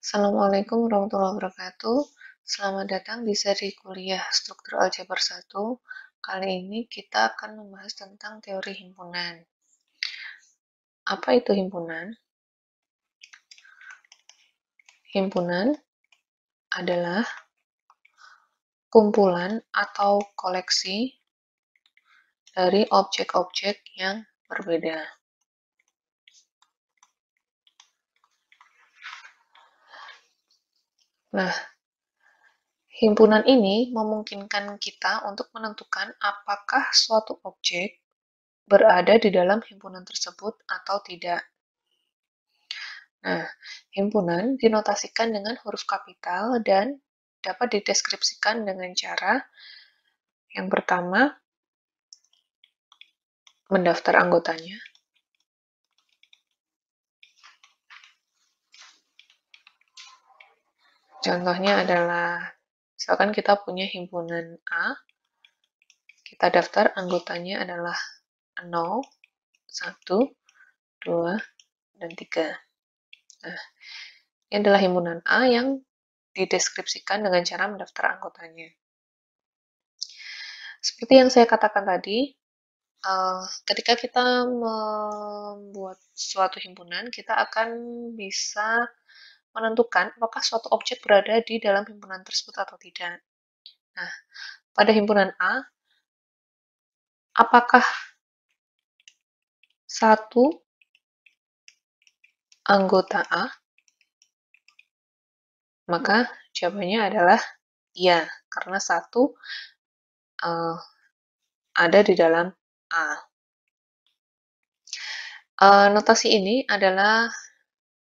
Assalamualaikum warahmatullahi wabarakatuh. Selamat datang di seri kuliah Struktur Aljabar 1. Kali ini kita akan membahas tentang teori himpunan. Apa itu himpunan? Himpunan adalah kumpulan atau koleksi dari objek-objek yang berbeda. Nah, himpunan ini memungkinkan kita untuk menentukan apakah suatu objek berada di dalam himpunan tersebut atau tidak. Nah, himpunan dinotasikan dengan huruf kapital dan dapat dideskripsikan dengan cara yang pertama, mendaftar anggotanya. Contohnya adalah, misalkan kita punya himpunan A, kita daftar anggotanya adalah 0, 1, 2, dan 3. Nah, ini adalah himpunan A yang dideskripsikan dengan cara mendaftar anggotanya. Seperti yang saya katakan tadi, ketika kita membuat suatu himpunan, kita akan bisa menentukan apakah suatu objek berada di dalam himpunan tersebut atau tidak. Nah, pada himpunan A, apakah satu anggota A? Maka jawabannya adalah iya, karena satu ada di dalam A. Notasi ini adalah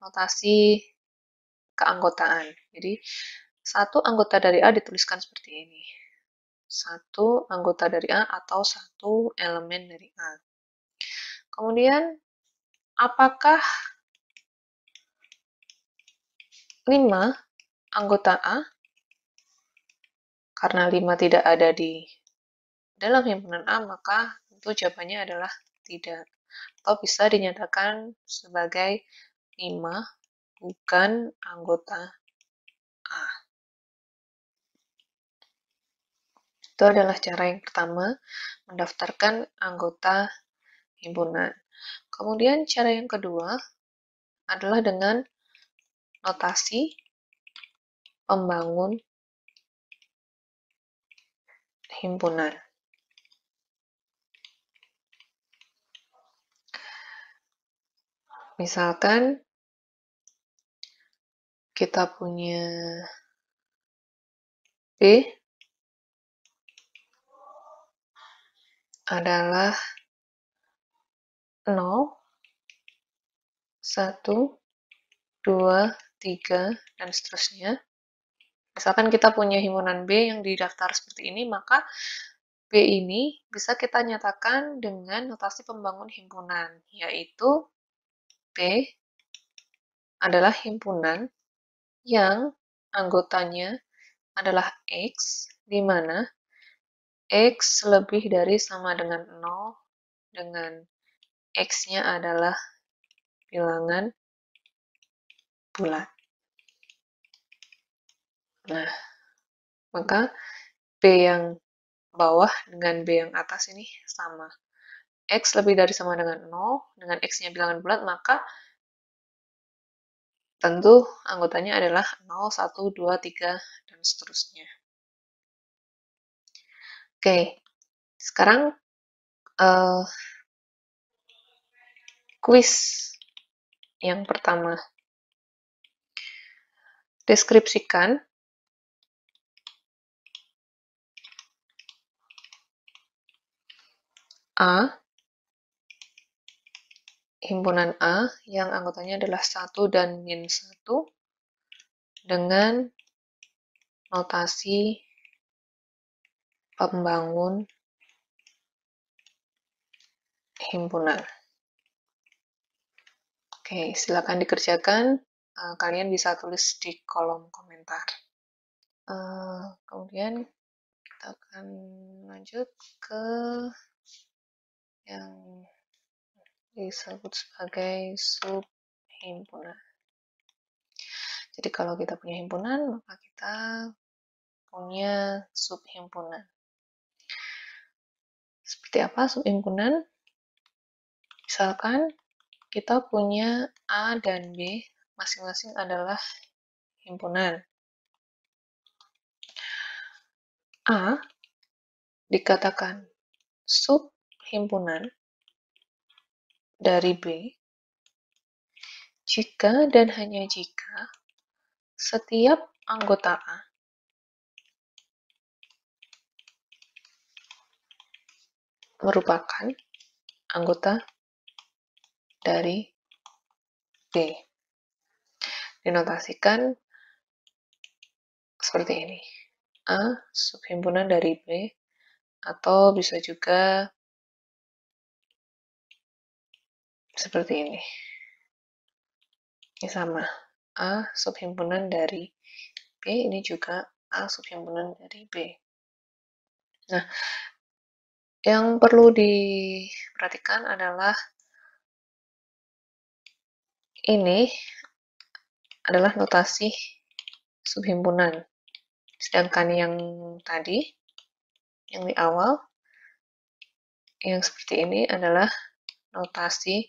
notasi keanggotaan. Jadi, satu anggota dari A dituliskan seperti ini. Satu anggota dari A atau satu elemen dari A. Kemudian, apakah 5 anggota A? Karena 5 tidak ada di dalam himpunan A, maka tentu jawabannya adalah tidak. Atau bisa dinyatakan sebagai 5 bukan anggota A. Itu adalah cara yang pertama, mendaftarkan anggota himpunan. Kemudian cara yang kedua adalah dengan notasi pembangun himpunan. Misalkan kita punya B adalah 0, 1, 2, 3, dan seterusnya. Misalkan kita punya himpunan B yang didaftar seperti ini, maka B ini bisa kita nyatakan dengan notasi pembangun himpunan, yaitu B adalah himpunan yang anggotanya adalah X, di mana X lebih dari sama dengan 0, dengan X-nya adalah bilangan bulat. Nah, maka B yang bawah dengan B yang atas ini sama. X lebih dari sama dengan 0, dengan X-nya bilangan bulat, maka tentu anggotanya adalah 0, 1, 2, 3, dan seterusnya. Oke, sekarang kuis yang pertama. Deskripsikan A, himpunan A yang anggotanya adalah 1 dan min 1 dengan notasi pembangun himpunan. Oke, silakan dikerjakan. Kalian bisa tulis di kolom komentar. Kemudian kita akan lanjut ke yang disebut sebagai subhimpunan. Jadi kalau kita punya himpunan, maka kita punya subhimpunan. Seperti apa subhimpunan? Misalkan kita punya A dan B, masing-masing adalah himpunan. A dikatakan subhimpunan dari B jika dan hanya jika setiap anggota A merupakan anggota dari B. Dinotasikan seperti ini. A subhimpunan dari B, atau bisa juga seperti ini. Ini sama. A subhimpunan dari B, ini juga A subhimpunan dari B. Nah, yang perlu diperhatikan adalah ini adalah notasi subhimpunan. Sedangkan yang tadi, yang di awal, yang seperti ini adalah notasi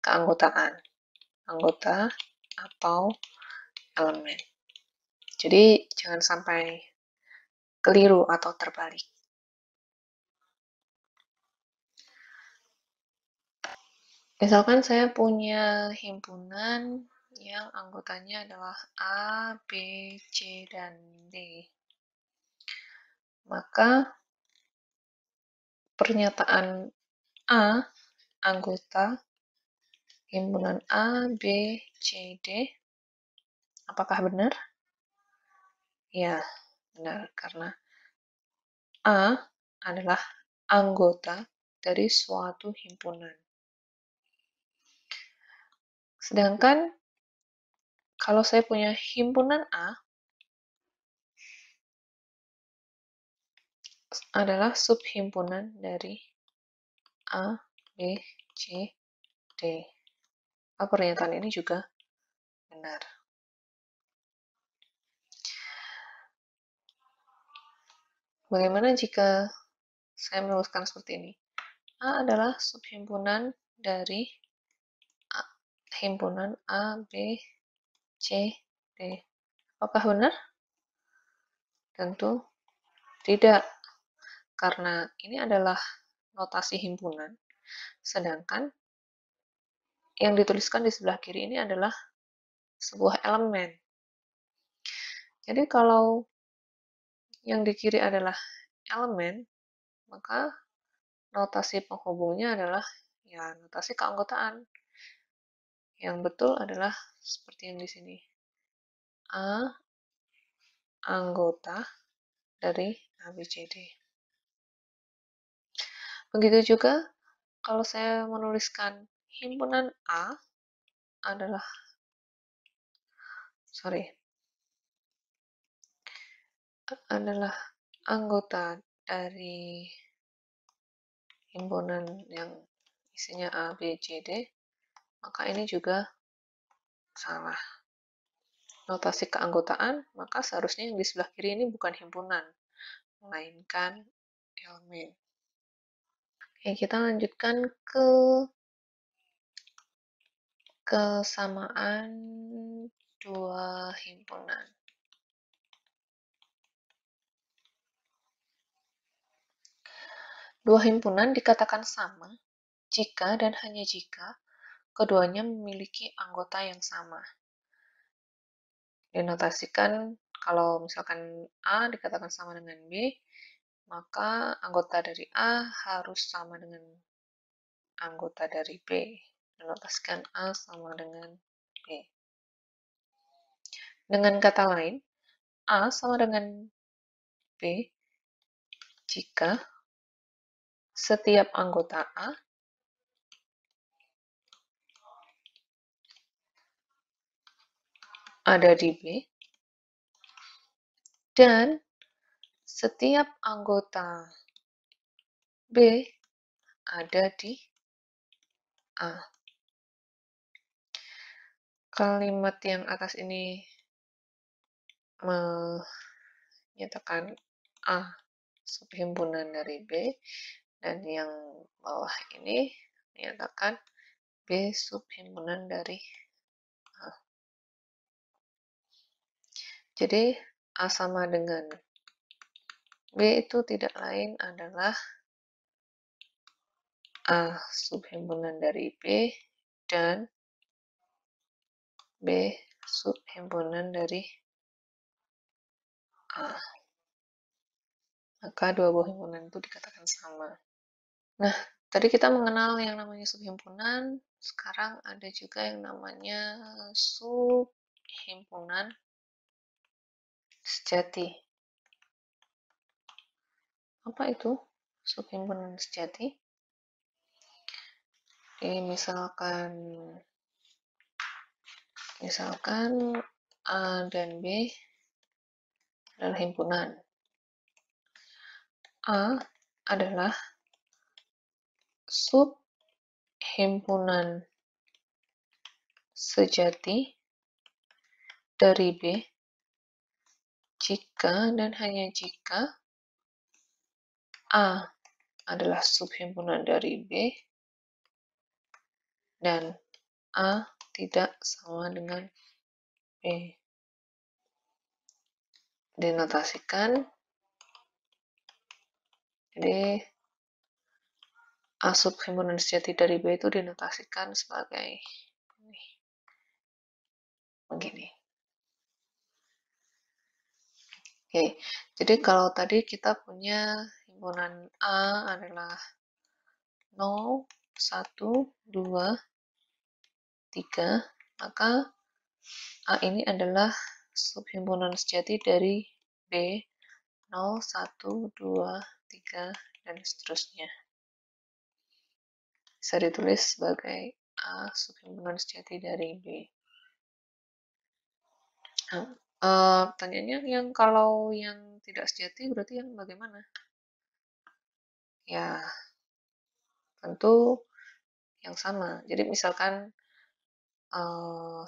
keanggotaan. Anggota atau elemen. Jadi, jangan sampai keliru atau terbalik. Misalkan saya punya himpunan yang anggotanya adalah A, B, C, dan D. Maka pernyataan A, anggota himpunan A, B, C, D, apakah benar? Ya, benar. Karena A adalah anggota dari suatu himpunan. Sedangkan kalau saya punya himpunan A adalah subhimpunan dari A, B, C, D. Pernyataan ini juga benar. Bagaimana jika saya menuliskan seperti ini? A adalah subhimpunan dari himpunan A, B, C, D. Apakah benar? Tentu tidak, karena ini adalah notasi himpunan, sedangkan yang dituliskan di sebelah kiri ini adalah sebuah elemen. Jadi kalau yang di kiri adalah elemen, maka notasi penghubungnya adalah ya notasi keanggotaan. Yang betul adalah seperti yang di sini. A anggota dari ABCD. Begitu juga kalau saya menuliskan himpunan A adalah anggota dari himpunan yang isinya A, B, C, D, maka ini juga salah. Notasi keanggotaan, maka seharusnya yang di sebelah kiri ini bukan himpunan, melainkan elemen. Oke, kita lanjutkan ke kesamaan dua himpunan. Dua himpunan dikatakan sama jika dan hanya jika keduanya memiliki anggota yang sama. Dinotasikan kalau misalkan A dikatakan sama dengan B, maka anggota dari A harus sama dengan anggota dari B. Dinotasikan A sama dengan B. Dengan kata lain, A sama dengan B jika setiap anggota A ada di B dan setiap anggota B ada di A. Kalimat yang atas ini menyatakan A subhimpunan dari B, dan yang bawah ini menyatakan B subhimpunan dari A. Jadi A sama dengan B itu tidak lain adalah A subhimpunan dari B dan B subhimpunan dari A. Maka dua buah himpunan itu dikatakan sama. Nah, tadi kita mengenal yang namanya subhimpunan, sekarang ada juga yang namanya subhimpunan sejati. Apa itu subhimpunan sejati? Misalkan A dan B adalah himpunan. A adalah subhimpunan sejati dari B jika dan hanya jika A adalah subhimpunan dari B dan A tidak sama dengan B. Dinotasikan. Jadi A subhimpunan sejati dari B itu dinotasikan sebagai ini, begini. Oke, jadi kalau tadi kita punya himpunan A adalah 0, 1, 2, 3, maka A ini adalah subhimpunan sejati dari B 0, 1, 2, 3, dan seterusnya. Bisa ditulis sebagai A subhimpunan sejati dari B. Nah, pertanyaannya yang kalau yang tidak sejati berarti yang bagaimana? Ya, tentu yang sama. Jadi misalkan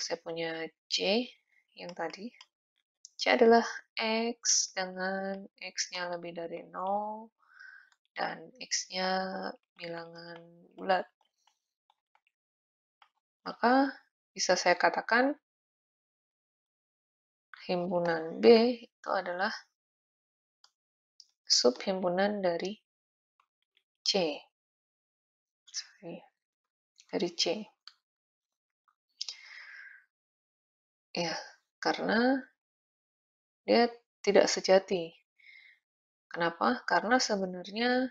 saya punya C yang tadi. C adalah X dengan X-nya lebih dari 0 dan X-nya bilangan bulat. Maka bisa saya katakan himpunan B itu adalah subhimpunan dari C. Dari C. Ya, karena dia tidak sejati. Kenapa? Karena sebenarnya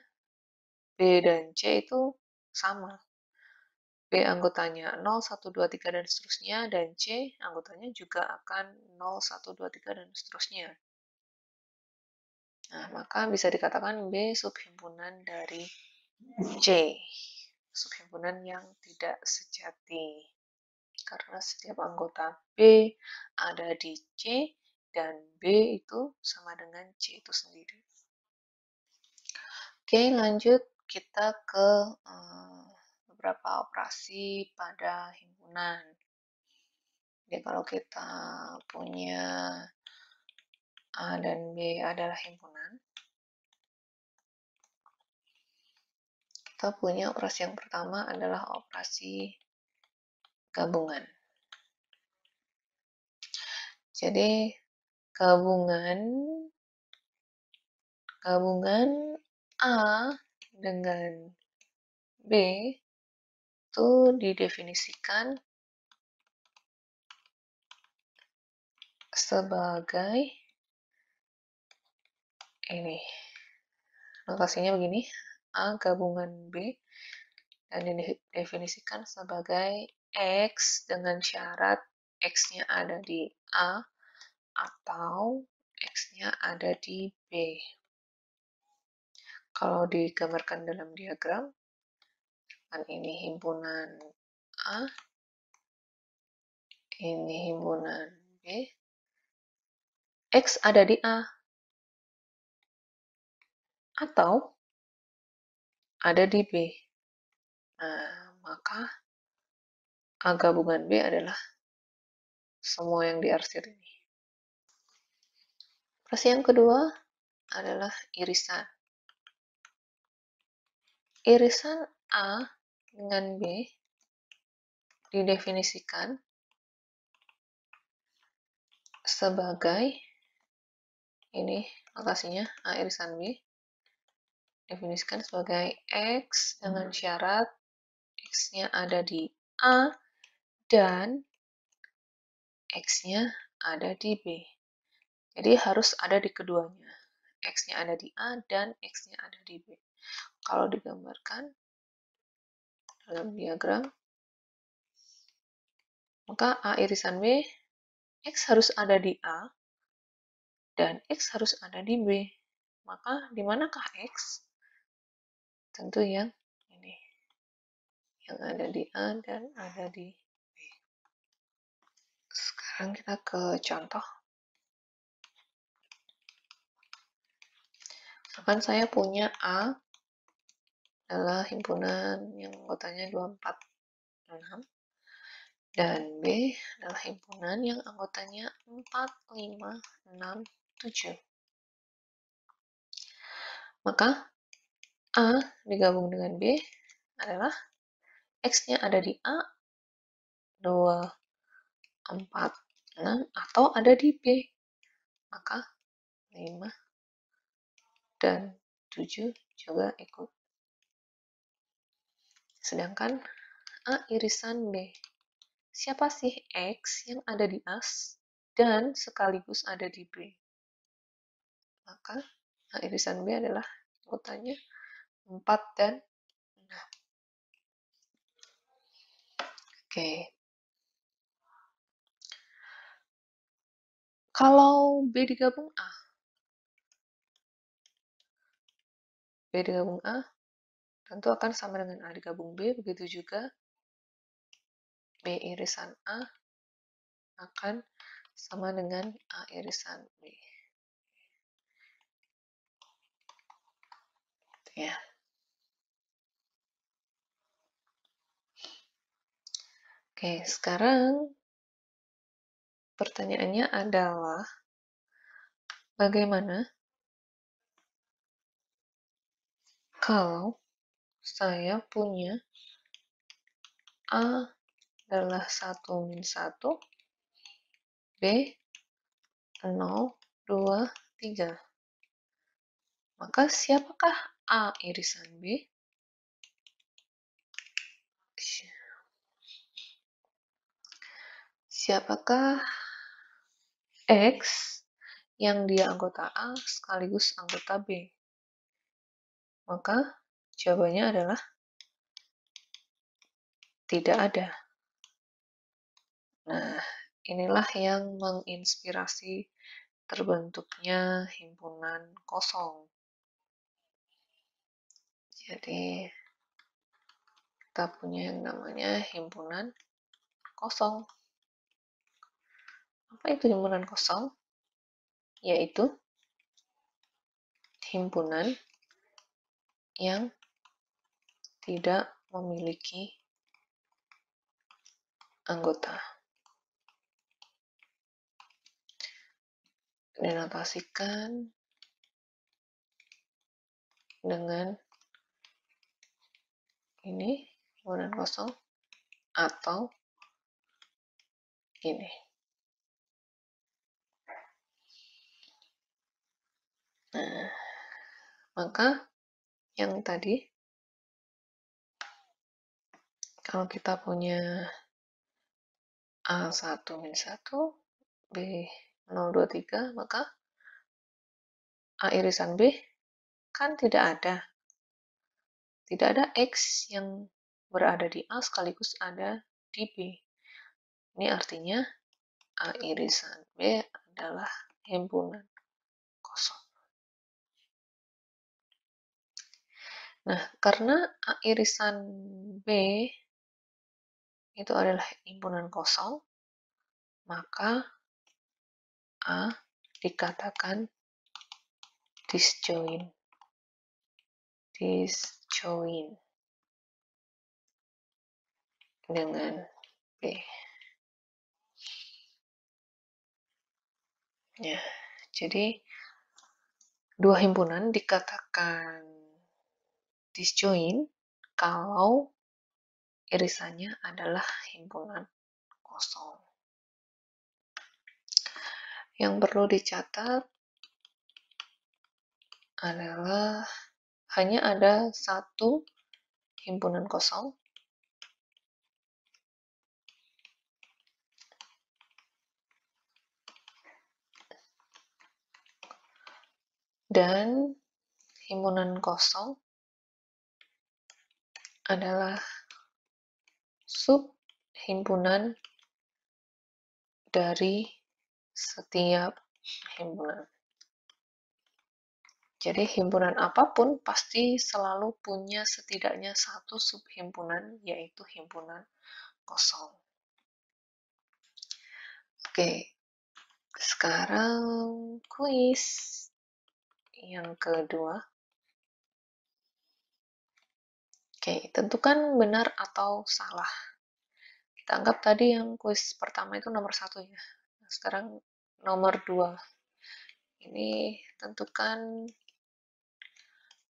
B dan C itu sama. B anggotanya 0, 1, 2, 3, dan seterusnya, dan C anggotanya juga akan 0, 1, 2, 3, dan seterusnya. Nah, maka bisa dikatakan B subhimpunan dari C. Subhimpunan yang tidak sejati. Karena setiap anggota B ada di C, dan B itu sama dengan C itu sendiri. Oke, lanjut kita ke beberapa operasi pada himpunan. Jadi kalau kita punya A dan B adalah himpunan, kita punya operasi yang pertama adalah operasi gabungan. Jadi gabungan A dengan B itu didefinisikan sebagai ini. Notasinya begini, A gabungan B, dan didefinisikan sebagai X dengan syarat X-nya ada di A atau X-nya ada di B. Kalau digambarkan dalam diagram, kan ini himpunan A, ini himpunan B, X ada di A, atau ada di B. Nah, maka A gabungan B adalah semua yang diarsir ini. Terus yang kedua adalah irisan. Irisan A dengan B didefinisikan sebagai ini lokasinya A irisan B definisikan sebagai X dengan syarat X-nya ada di A dan X-nya ada di B. Jadi harus ada di keduanya. X-nya ada di A dan X-nya ada di B. Kalau digambarkan dalam diagram, maka A irisan B, X harus ada di A dan X harus ada di B. Maka di manakah X? Tentu yang ini. Yang ada di A dan ada di B. Sekarang kita ke contoh. Misalkan saya punya A adalah himpunan yang anggotanya 246 dan B adalah himpunan yang anggotanya 4567. Maka A digabung dengan B adalah X-nya ada di A 2, 4, 6 atau ada di B. Maka 5 dan 7 juga ikut. Sedangkan A irisan B. Siapa sih X yang ada di A dan sekaligus ada di B? Maka A irisan B adalah anggotanya 4 dan 6. Oke. Kalau B digabung A, B digabung A tentu akan sama dengan A digabung B, begitu juga B irisan A akan sama dengan A irisan B. Ya. Oke, sekarang pertanyaannya adalah bagaimana kalau saya punya A adalah 1 min 1, B 0, 2, 3. Maka siapakah A irisan B? Siapakah X yang dia anggota A sekaligus anggota B? Maka jawabannya adalah tidak ada. Nah, inilah yang menginspirasi terbentuknya himpunan kosong. Jadi, kita punya yang namanya himpunan kosong. Apa itu himpunan kosong? Yaitu himpunan yang tidak memiliki anggota. Dinotasikan dengan ini, himpunan kosong, atau ini. Nah, maka yang tadi, kalau kita punya A1 min 1, B 0, 2, 3, maka A irisan B kan tidak ada. Tidak ada X yang berada di A sekaligus ada di B. Ini artinya A irisan B adalah himpunan kosong. Nah, karena A irisan B itu adalah himpunan kosong, maka A dikatakan disjoint. Disjoint dengan B. Ya, jadi Dua himpunan dikatakan disjoint kalau irisannya adalah himpunan kosong. Yang perlu dicatat adalah hanya ada satu himpunan kosong dan himpunan kosong adalah sub himpunan dari setiap himpunan. Jadi himpunan apapun pasti selalu punya setidaknya satu subhimpunan, yaitu himpunan kosong. Oke, sekarang kuis yang kedua. Oke, tentukan benar atau salah. Kita anggap tadi yang kuis pertama itu nomor 1 ya. Nah, sekarang nomor 2. Ini tentukan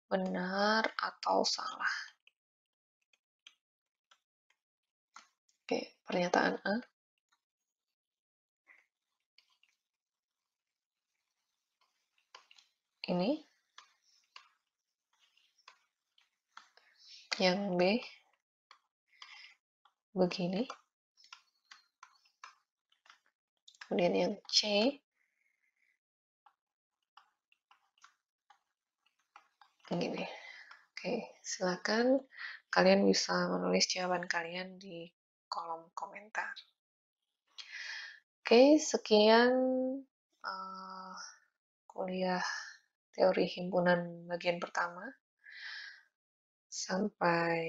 benar atau salah. Oke, pernyataan A. Ini. Yang B. Begini. Kemudian yang C. Begini. Oke, silakan kalian bisa menulis jawaban kalian di kolom komentar. Oke, sekian kuliah teori himpunan bagian pertama. Sampai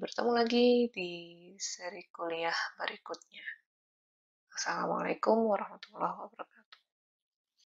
bertemu lagi di seri kuliah berikutnya. Assalamualaikum warahmatullahi wabarakatuh.